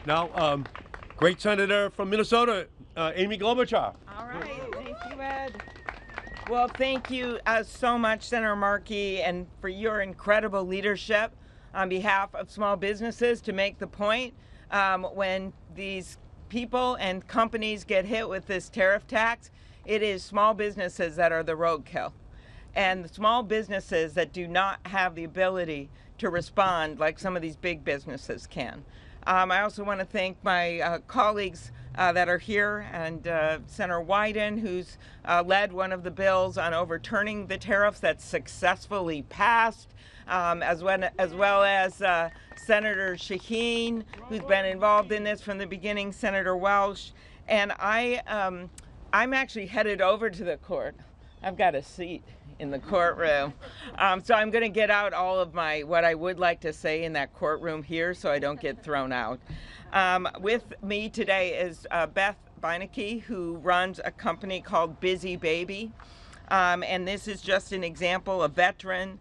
Now, great senator from Minnesota, Amy Klobuchar. All right, thank you, Ed. Well, thank you so much, Senator Markey, and for your incredible leadership on behalf of small businesses to make the point when these people and companies get hit with this tariff tax, it is small businesses that are the roadkill. And the small businesses that do not have the ability to respond like some of these big businesses can. I also want to thank my colleagues that are here, and Senator Wyden, who's led one of the bills on overturning the tariffs that's successfully passed, as well as Senator Shaheen, who's been involved in this from the beginning, Senator Welsh. And I'm actually headed over to the court. I've got a seat in the courtroom. So I'm going to get out all of what I would like to say in that courtroom here so I don't get thrown out. With me today is Beth Beinecke, who runs a company called Busy Baby. And this is just an example, a veteran.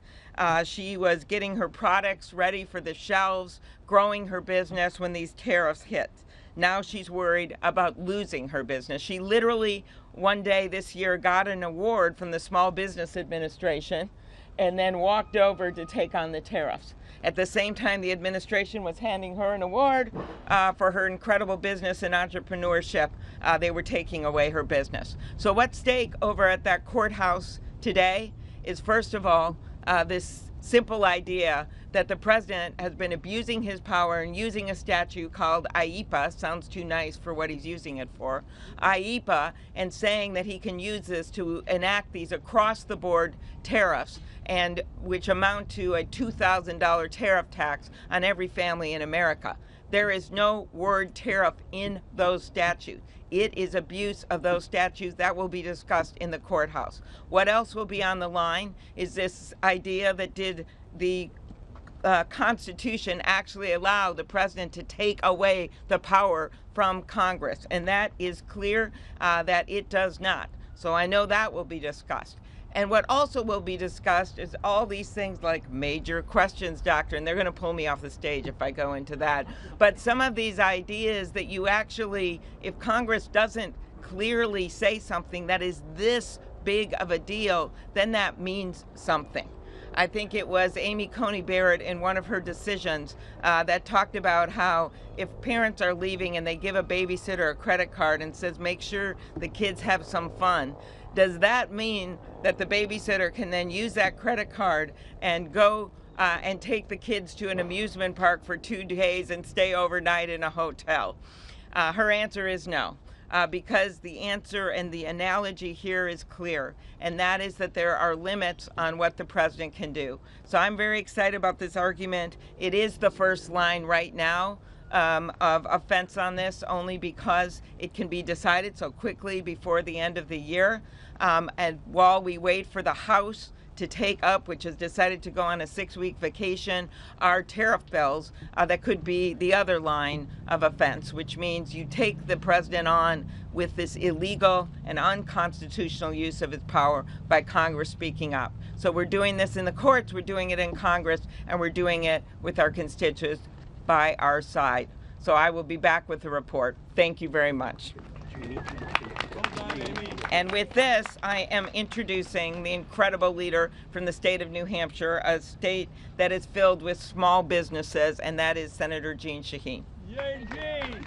She was getting her products ready for the shelves, growing her business when these tariffs hit. Now she's worried about losing her business. She literally, one day this year, got an award from the Small Business Administration and then walked over to take on the tariffs. At the same time, the administration was handing her an award for her incredible business and entrepreneurship. They were taking away her business. So what's at stake over at that courthouse today is, first of all, this simple idea that the president has been abusing his power and using a statute called IEEPA, sounds too nice for what he's using it for, IEEPA, and saying that he can use this to enact these across-the-board tariffs, and which amount to a $2,000 tariff tax on every family in America. There is no word tariff in those statutes. It is abuse of those statutes that will be discussed in the courthouse. What else will be on the line is this idea that did the Constitution actually allow the president to take away the power from Congress, and that is clear that it does not. So I know that will be discussed. And what also will be discussed is all these things like major questions doctrine. They're going to pull me off the stage if I go into that. But some of these ideas that you actually, if Congress doesn't clearly say something that is this big of a deal, then that means something. I think it was Amy Coney Barrett in one of her decisions that talked about how if parents are leaving and they give a babysitter a credit card and says, make sure the kids have some fun, does that mean that the babysitter can then use that credit card and go and take the kids to an amusement park for 2 days and stay overnight in a hotel? Her answer is no. Because the answer and the analogy here is clear, and that is that there are limits on what the president can do. So I'm very excited about this argument. It is the first line right now of offense on this, only because it can be decided so quickly before the end of the year. And while we wait for the House to take up, which has decided to go on a 6-week vacation, our tariff bills that could be the other line of offense, which means you take the president on with this illegal and unconstitutional use of his power by Congress speaking up. So we're doing this in the courts, we're doing it in Congress, and we're doing it with our constituents by our side. So I will be back with the report. Thank you very much. And with this, I am introducing the incredible leader from the state of New Hampshire, a state that is filled with small businesses, and that is Senator Jeanne Shaheen. Yay, Jeanne!